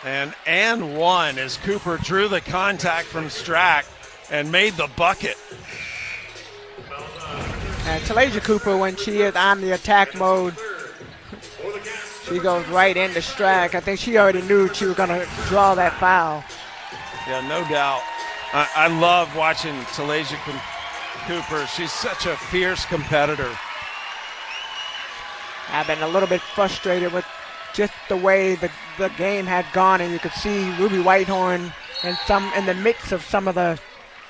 And one as Cooper drew the contact from Strack and made the bucket. And Talasia Cooper, when she is on the attack mode, she goes right into Strack. I think she already knew she was going to draw that foul. Yeah, no doubt. I love watching Talasia Cooper. She's such a fierce competitor. I've been a little bit frustrated with just the way the game had gone, and you could see Ruby Whitehorn in the midst of some of the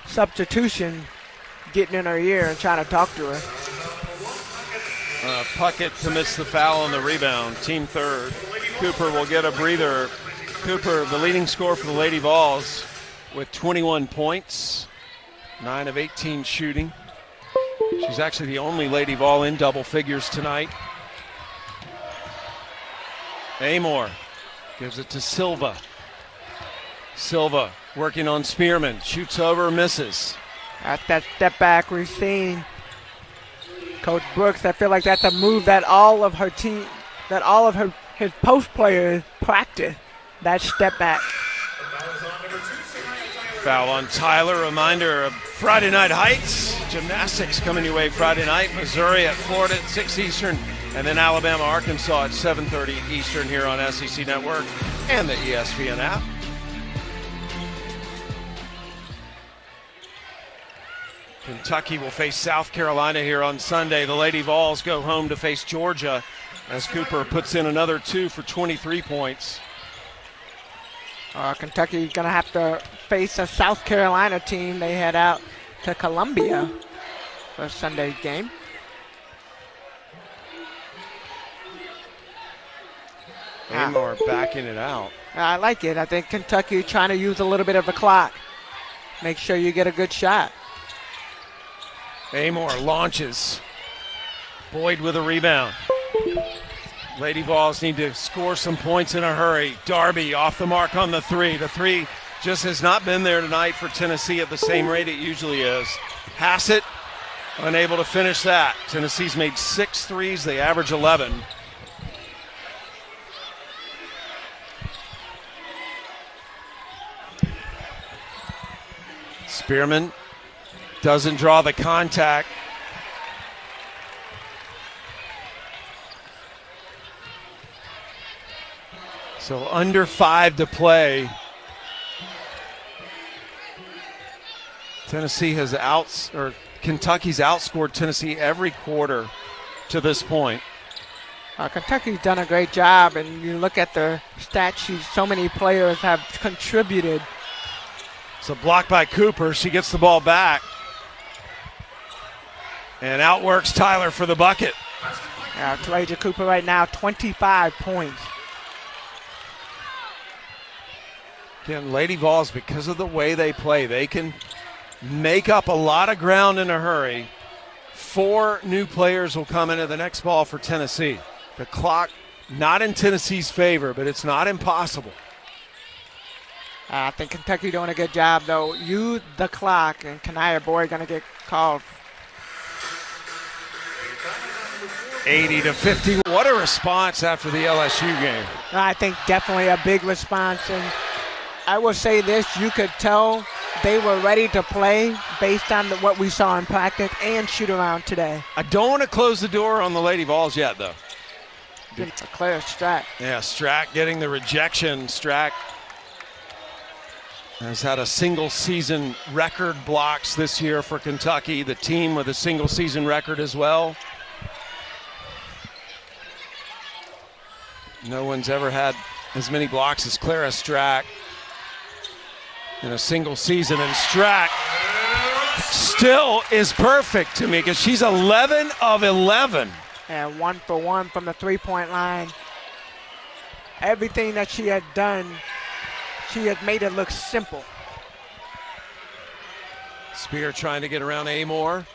substitution getting in her ear and trying to talk to her. Puckett commits the foul on the rebound, team third. Cooper will get a breather. Cooper, the leading scorer for the Lady Vols, with 21 points, 9 of 18 shooting. She's actually the only Lady Vol in double figures tonight. Amor gives it to Silva. Silva working on Spearman, shoots over, misses. At that step back we've seen Coach Brooks, I feel like that's a move that all of her team, that all of his post players practice, that step back. Foul on Tyler. Reminder of Friday Night Heights. Gymnastics coming your way Friday night. Missouri at Florida at 6 Eastern. And then Alabama, Arkansas at 7:30 Eastern here on SEC Network and the ESPN app. Kentucky will face South Carolina here on Sunday. The Lady Vols go home to face Georgia as Cooper puts in another 2 for 23 points. Kentucky's going to have to face a South Carolina team. They head out to Columbia for Sunday's game. Amor backing it out. I like it. I think Kentucky trying to use a little bit of the clock. Make sure you get a good shot. Amor launches. Boyd with a rebound. Lady Vols need to score some points in a hurry. Darby off the mark on the three. The three just has not been there tonight for Tennessee at the same rate it usually is. Hassett unable to finish that. Tennessee's made 6 threes. They average 11. Spearman doesn't draw the contact. So under 5 to play. Kentucky's outscored Tennessee every quarter to this point. Kentucky's done a great job, and you look at the stat sheet, so many players have contributed. So blocked by Cooper. She gets the ball back. And outworks Tyler for the bucket. Talasia Cooper right now, 25 points. Again, Lady Vols, because of the way they play, they can make up a lot of ground in a hurry. 4 new players will come into the next ball for Tennessee. The clock not in Tennessee's favor, but it's not impossible. I think Kentucky doing a good job, though. Use the clock, and Kanaya Boyd going to get called. 80-50. What a response after the LSU game. I think definitely a big response, and I will say this, you could tell they were ready to play based on what we saw in practice and shoot around today. I don't want to close the door on the Lady Vols yet, though. Claire Strack. Yeah, Strack getting the rejection. Strack has had a single-season record blocks this year for Kentucky, the team with a single-season record as well. No one's ever had as many blocks as Clara Strack in a single season, and Strack still is perfect to me because she's 11 of 11. And 1 for 1 from the three-point line. Everything that she had done, she had made it look simple. Spear trying to get around Amor.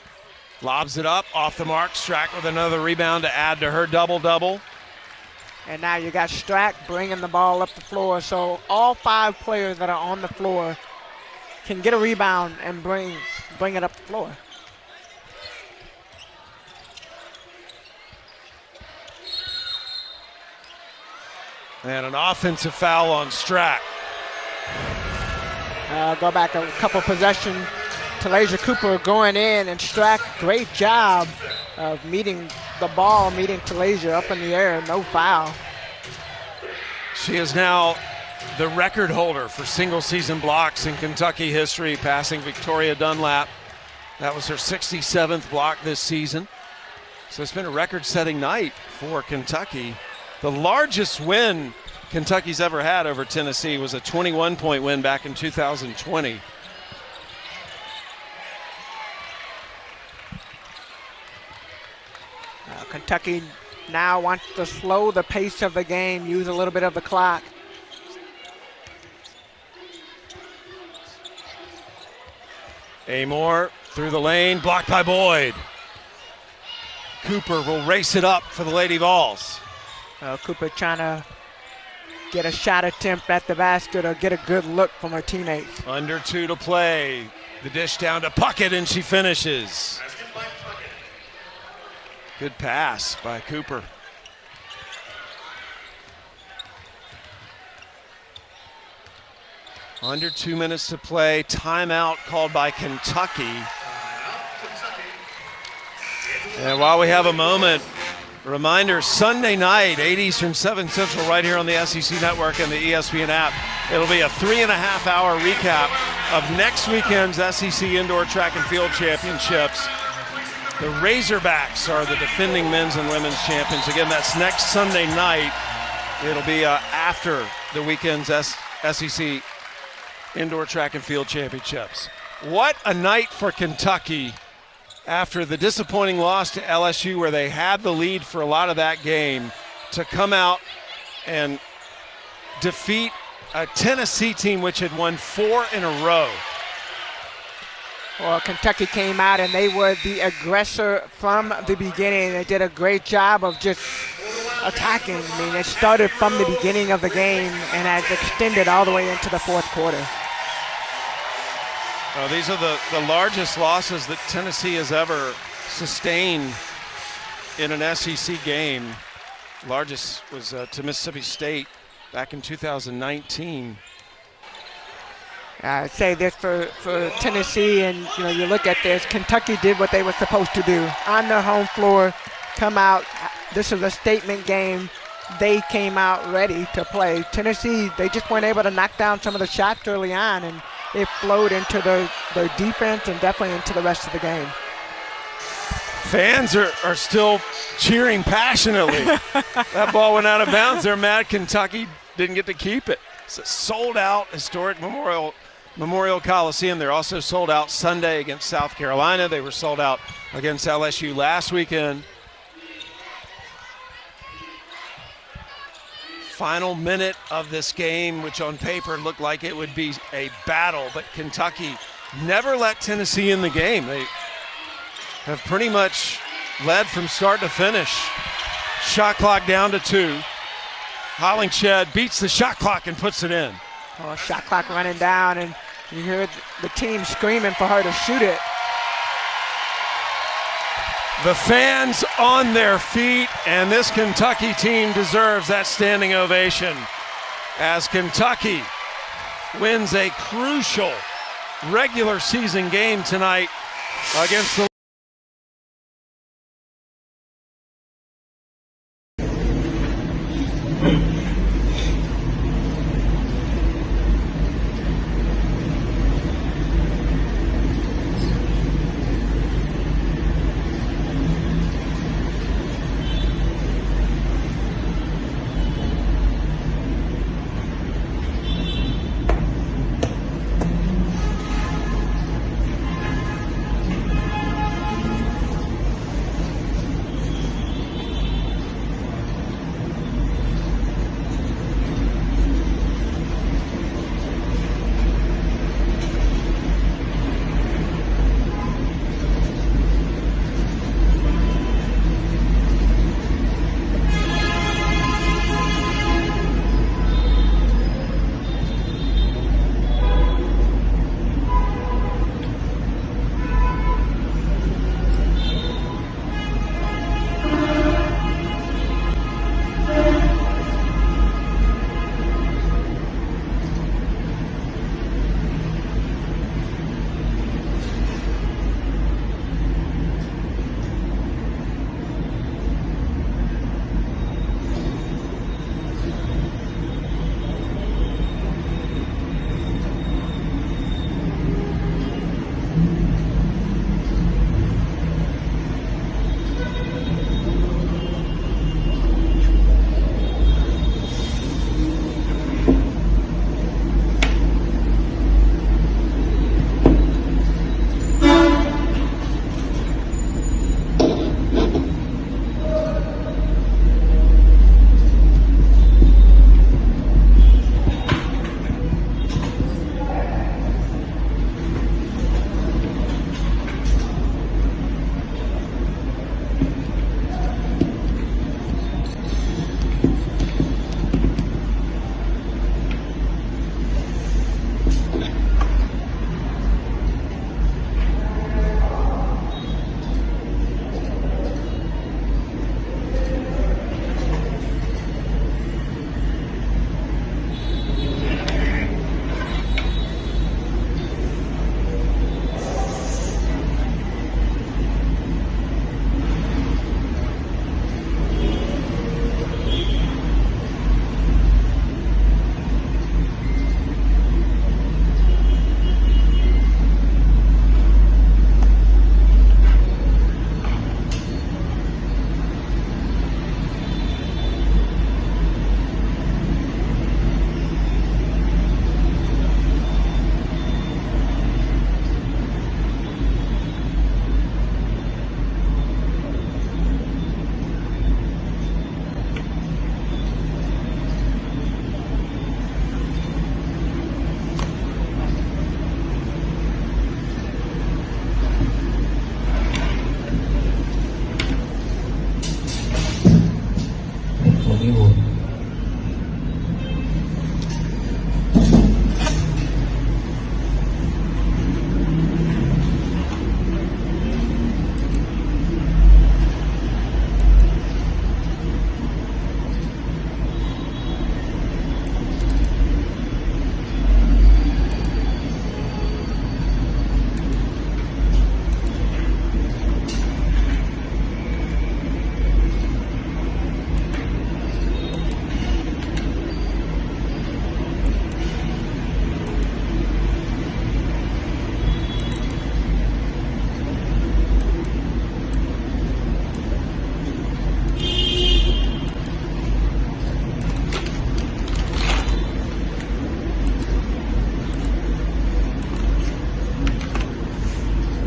Lobs it up, off the mark. Strack with another rebound to add to her double-double. And now you got Strack bringing the ball up the floor. So all 5 players that are on the floor can get a rebound and bring it up the floor. And an offensive foul on Strack. Go back a couple possessions. Talasia Cooper going in, and Strack, great job of meeting the ball, meeting Talasia up in the air, no foul. She is now the record holder for single-season blocks in Kentucky history, passing Victoria Dunlap. That was her 67th block this season. So it's been a record-setting night for Kentucky. The largest win Kentucky's ever had over Tennessee was a 21-point win back in 2020. Kentucky now wants to slow the pace of the game, use a little bit of the clock. Amor through the lane, blocked by Boyd. Cooper will race it up for the Lady Vols. Cooper trying to get a shot attempt at the basket or get a good look from her teammates. Under 2 to play. The dish down to Puckett, and she finishes. Basket by Puckett. Good pass by Cooper. Under 2 minutes to play. Timeout called by Kentucky. Kentucky. And while we have a moment, reminder, Sunday night, 8 Eastern, 7 Central, right here on the SEC Network and the ESPN app. It'll be a 3.5-hour recap of next weekend's SEC Indoor Track and Field Championships. The Razorbacks are the defending men's and women's champions. Again, that's next Sunday night. It'll be after the weekend's SEC Indoor Track and Field Championships. What a night for Kentucky after the disappointing loss to LSU, where they had the lead for a lot of that game, to come out and defeat a Tennessee team which had won 4 in a row. Well, Kentucky came out and they were the aggressor from the beginning. They did a great job of just attacking. I mean, it started from the beginning of the game and has extended all the way into the fourth quarter. These are the largest losses that Tennessee has ever sustained in an SEC game. Largest was to Mississippi State back in 2019. I'd say this for Tennessee, and you look at this, Kentucky did what they were supposed to do on their home floor, come out. This is a statement game. They came out ready to play. Tennessee, they just weren't able to knock down some of the shots early on, and it flowed into their defense and definitely into the rest of the game. Fans are still cheering passionately. That ball went out of bounds. They're mad Kentucky didn't get to keep it. It's a sold-out historic Memorial Coliseum. They're also sold out Sunday against South Carolina. They were sold out against LSU last weekend. Final minute of this game, which on paper looked like it would be a battle, but Kentucky never let Tennessee in the game. They have pretty much led from start to finish. Shot clock down to 2. Hollingshed beats the shot clock and puts it in. Oh, shot clock running down, and you hear the team screaming for her to shoot it. The fans on their feet, and this Kentucky team deserves that standing ovation as Kentucky wins a crucial regular season game tonight against the